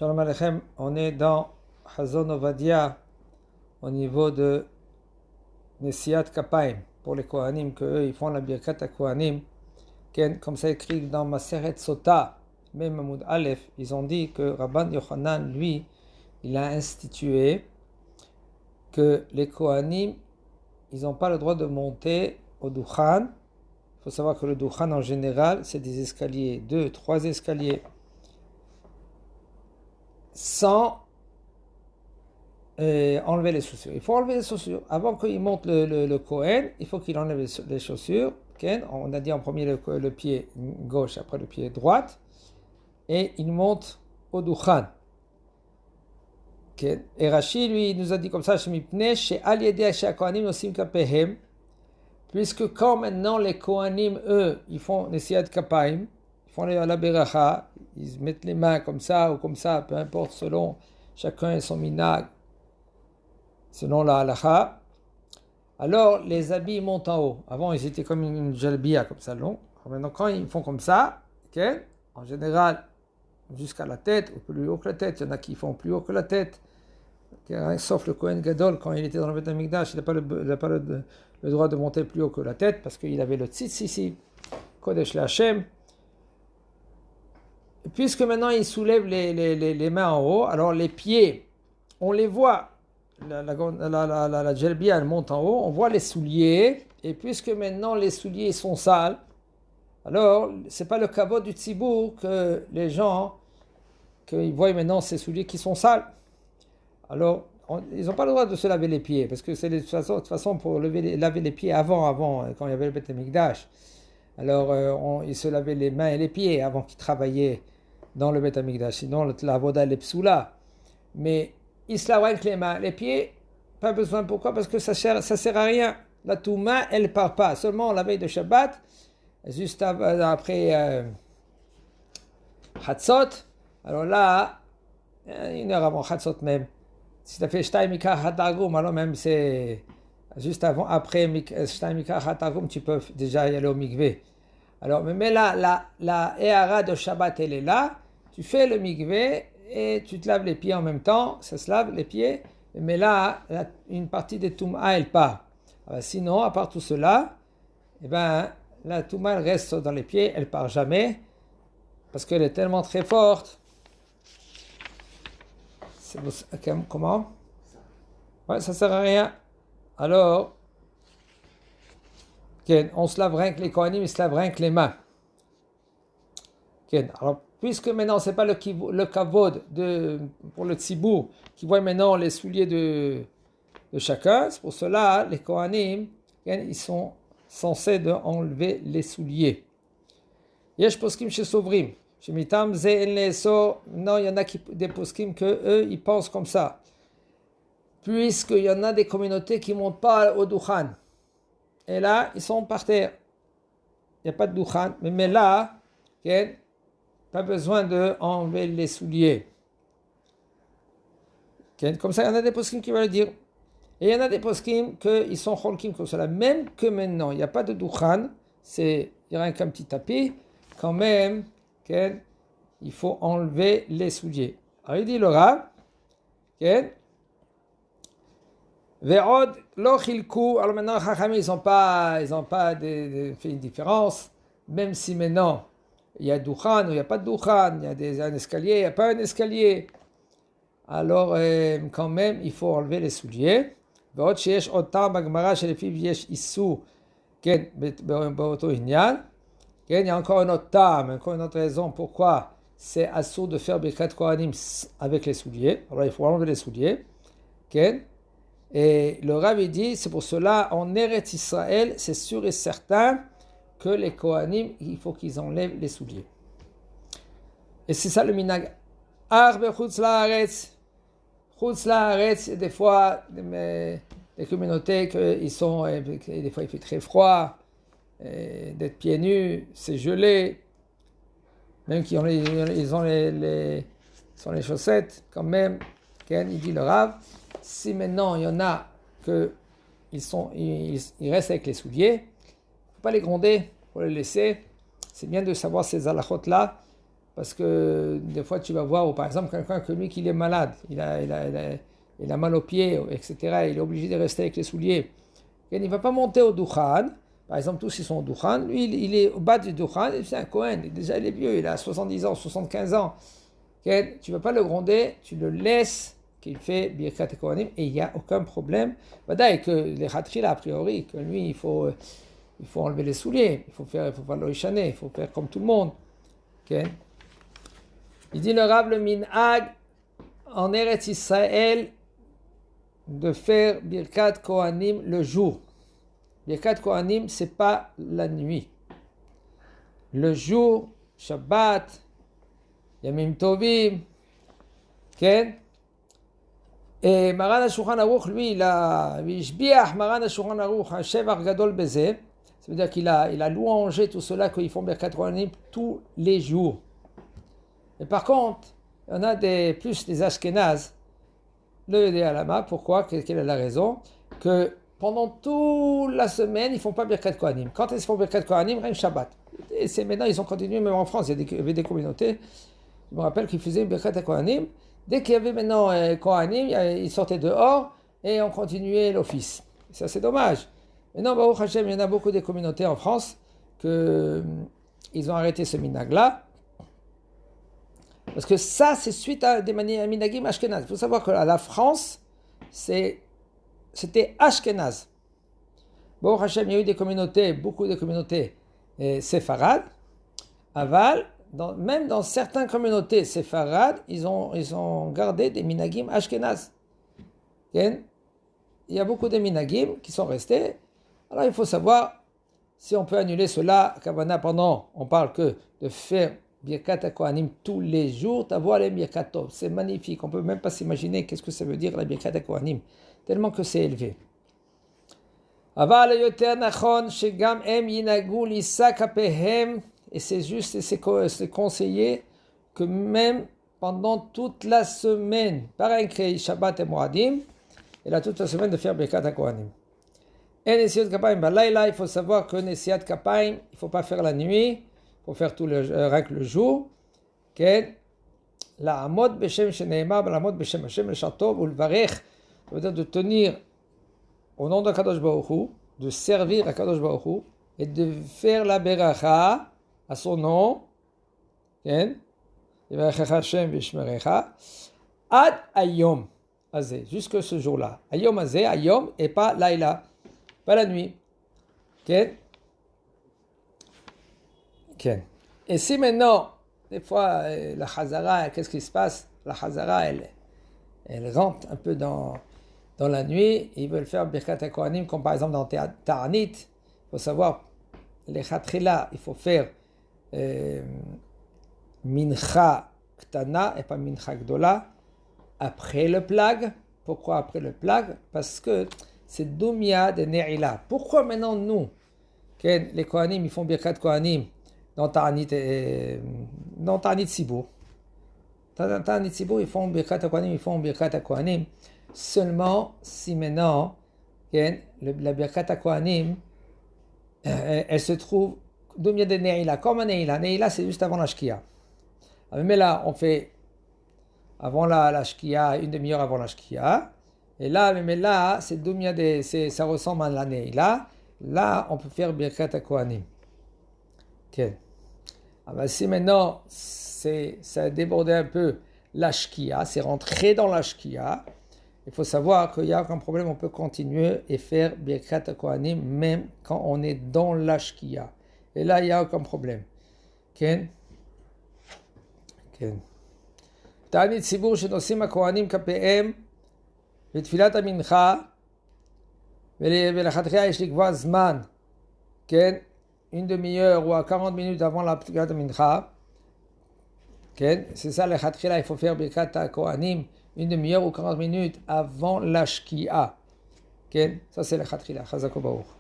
Shalom Aleichem, on est dans Hazon Ovadia au niveau de Nesiat Kapaim pour les Kohanim, qu'eux ils font la Birkat à Kohanim, comme ça écrit dans Maseret Sota, même Hamoud Aleph, ils ont dit que Rabban Yochanan, lui, il a institué que les Kohanim, ils n'ont pas le droit de monter au Dukhan. Il faut savoir que le Dukhan en général, c'est des escaliers, 2, 3 escaliers, sans enlever les chaussures. Il faut enlever les chaussures. Avant qu'il monte le Kohen, il faut qu'il enlève les chaussures. Okay? On a dit en premier le pied gauche, après le pied droit. Et il monte au Dukhan. Okay? Et Rashi, lui, il nous a dit comme ça, puisque quand maintenant les Kohanim, eux, ils font Nesiat Kapaim, ils font la beracha, ils mettent les mains comme ça ou comme ça, peu importe, selon chacun et son minag, selon la halacha. Alors les habits montent en haut. Avant ils étaient comme une jalbia comme ça long. Alors maintenant quand ils font comme ça, okay, en général jusqu'à la tête ou plus haut que la tête, il y en a qui font plus haut que la tête. Okay, sauf le Kohen Gadol quand il était dans le Beth Amikdash, il n'a pas le droit de monter plus haut que la tête parce qu'il avait le tzitz ici, Kodesh Hashem. Puisque maintenant il soulève les mains en haut, alors les pieds, on les voit, la djelbia elle monte en haut, on voit les souliers, et puisque maintenant les souliers sont sales, alors c'est pas le kavod du tzibour que les gens, qu'ils voient maintenant ces souliers qui sont sales. Alors ils n'ont pas le droit de se laver les pieds, parce que c'est de toute façon pour laver les pieds avant, quand il y avait le Beth Amikdash. Alors ils se lavaient les mains et les pieds avant qu'ils travaillaient dans le Beth Amikdash, sinon la voda elle est psoula. Mais ils se lavent avec les mains, les pieds, pas besoin. Pourquoi? Parce que ça sert à rien. La touma, elle part pas. Seulement la veille de Shabbat, juste après Hatzot, alors là, une heure avant Hatzot même, si tu as fait Shtai Mikar Hatagum, alors même c'est juste après Shtai Mikar Hatagum, tu peux déjà y aller au mikvé. Alors, mais là, la Ehara de Shabbat, elle est là, tu fais le mikvé et tu te laves les pieds en même temps, ça se lave les pieds, mais là, une partie des Touma, elle part. Alors, sinon, à part tout cela, eh ben, la Touma, elle reste dans les pieds, elle part jamais, parce qu'elle est tellement très forte. Comment? Ouais, ça sert à rien. Alors, on se lave rien que les Kohanim, ils se lavent rien que les mains. Alors, puisque maintenant, ce n'est pas le kavod pour le tzibour qui voit maintenant les souliers de chacun, c'est pour cela, les Kohanim, ils sont censés enlever les souliers. Yesh poskim chez Sovrim. Chez Mitam, non, il y en a des poskim que eux, ils pensent comme ça. Puisqu'il y en a des communautés qui ne montent pas au Dukhan. Et là, ils sont par terre. Il n'y a pas de Dukhan. Mais là, pas besoin d'enlever les souliers. Comme ça, il y en a des poskim qui vont le dire. Et il y en a des poskim qu'ils sont cholkim comme cela. Même que maintenant, il n'y a pas de Dukhan, il y a rien qu'un petit tapis, quand même, il faut enlever les souliers. Alors il dit le Rav, Ve'od lo chilku. Alors maintenant, Chachamim, ils n'ont pas fait une différence, même si maintenant il y a Dukhan ou il n'y a pas de Dukhan, il y a un escalier, il n'y a pas un escalier. Alors quand même, il faut enlever les souliers. Ve'od sheyesh otam b'gemara shelefiv yesh issur be'oto inyan. Il y a encore un autre tam, encore une autre raison pourquoi c'est assourd de faire Birkat Kohanim avec les souliers. Alors il faut enlever les souliers. Et le Rav dit, c'est pour cela, en Eretz Israël, c'est sûr et certain que les Kohanim, il faut qu'ils enlèvent les souliers. Et c'est ça le minag. Arbe Chutz Laaretz. Chutz Laaretz, il y a des fois des communautés qui sont, des fois il fait très froid, d'être pieds nus, c'est gelé. Même qu'ils ont les chaussettes, quand même, il dit le Rav. Si maintenant il y en a ils restent avec les souliers, il ne faut pas les gronder, il faut les laisser. C'est bien de savoir ces halachot là, parce que des fois tu vas voir, ou par exemple quelqu'un que lui qui est malade, il a mal aux pieds, etc., il est obligé de rester avec les souliers, et il ne va pas monter au Dukhan. Par exemple, tous ils sont au Dukhan, lui il est au bas du Dukhan, c'est un Kohen, déjà il est vieux, il a 70 ans, 75 ans, okay? Tu ne vas pas le gronder, tu le laisses qu'il fait Birkat Kohanim et il n'y a aucun problème. Badaï que les Khatchila, a priori, que lui il faut enlever les souliers, il faut pas l'oïchaner, il faut faire comme tout le monde. Okay? Il dit le Rav, le Minhag en Eretz Israël de faire Birkat Kohanim le jour. Birkat Kohanim, c'est pas la nuit. Le jour, Shabbat, Yamim Tovim, okay? Et Maran HaShulchan Aruch, lui, il a Ishbiach Maran HaShulchan Aruch, un Shevar Gadol Bezeh. Ça veut dire qu'il a louangé tout cela, qu'ils font Birkat Kohanim tous les jours. Et par contre, il y en a plus des Ashkenazes, le Yodé Alama, pourquoi? Quelle est la raison? Que pendant toute la semaine, ils ne font pas Birkat Kohanim. Quand ils font Birkat Kohanim, rien que Shabbat. Et c'est maintenant, ils ont continué, même en France, il y avait des communautés, je me rappelle qu'ils faisaient Birkat Kohanim. Dès qu'il y avait maintenant Kohanim, ils sortaient dehors et on continuait l'office. Ça, c'est dommage. Maintenant, Baruch Hashem, il y en a beaucoup de communautés en France qu'ils ont arrêté ce minag-là. Parce que ça, c'est suite à des minagim ashkenaz. Il faut savoir que la France, c'était ashkenaz. Baruch Hashem, il y a eu des communautés, beaucoup de communautés séfarades. Aval, même dans certaines communautés séfarades, ils ont gardé des minagim ashkenaz. Il y a beaucoup de minagim qui sont restés. Alors il faut savoir si on peut annuler cela. Kavana, pendant, on parle que de faire Birkat Kohanim tous les jours, d'avoir les Birkat Tov. C'est magnifique. On ne peut même pas s'imaginer qu'est-ce que ça veut dire la Birkat Kohanim. Tellement que c'est élevé. Aval yoter nachon shegam em yinagu lisa kapehem. Et c'est juste et c'est conseillé que même pendant toute la semaine, par écrit Shabbat et Moadim, et là toute la semaine de faire Birkat Kohanim. Et Nesiat Kapayim Balayla, il faut savoir que Nesiat Kapayim, il ne faut pas faire la nuit, il faut faire tout rien que le jour. La Amod Beshem Sheneema, la Amod Beshem Hashem, le Shatov, ou le Varech, ça veut dire de tenir au nom de Kadosh Baruch Hu, de servir à Kadosh Baruch Hu, et de faire la Beracha à son nom, Hashem Vishmerecha, Ad Ayom Azeh, jusque ce jour-là. Ayom Azeh, Ayom, et pas Laila, pas la nuit. Et si maintenant, des fois, la Chazara, qu'est-ce qui se passe? La Chazara, elle rentre un peu dans la nuit, ils veulent faire Birkat Kohanim, comme par exemple dans Ta'anit. Il faut savoir, les Khatrila, il faut faire Mincha Ktana et pas Mincha Gdola après le plag. Pourquoi après le plag? Parce que c'est Dumya de Ne'ila. Pourquoi maintenant nous, les Kohanim, ils font Birkat Kohanim dans Ta'anit Sibour? Dans Ta'anit Sibour, ils font Birkat Kohanim, seulement si maintenant, la Birkat Kohanim, elle se trouve Dumya de Ne'ila. Comme Ne'ila. Ne'ila, c'est juste avant la Shkia. Mais là, on fait avant la Shkia, une demi-heure avant la Shkia. Et là, mais là, c'est Dumya ça ressemble à la Ne'ila. Là, on peut faire Birkat Kohanim. Okay. Alors, si maintenant, ça a débordé un peu la Shkia, c'est rentré dans la Shkia, il faut savoir qu'il n'y a aucun problème, on peut continuer et faire Birkat Kohanim même quand on est dans la Shkia. Et là, il n'y a aucun problème. Okay. Ta'anit Sibour shenosim HaKohanim kapehem ותפילת המנחה, ולכתחילה יש לקבוע זמן, כן? Une demi-heure ou à 40 minutes avant la Birkat Mincha, כן? C'est ça, לכתחילה, il faut faire Birkat Kohanim, une demi-heure ou 40 minutes avant la Shkia, כן? Ça c'est לכתחילה, חזק וברוך.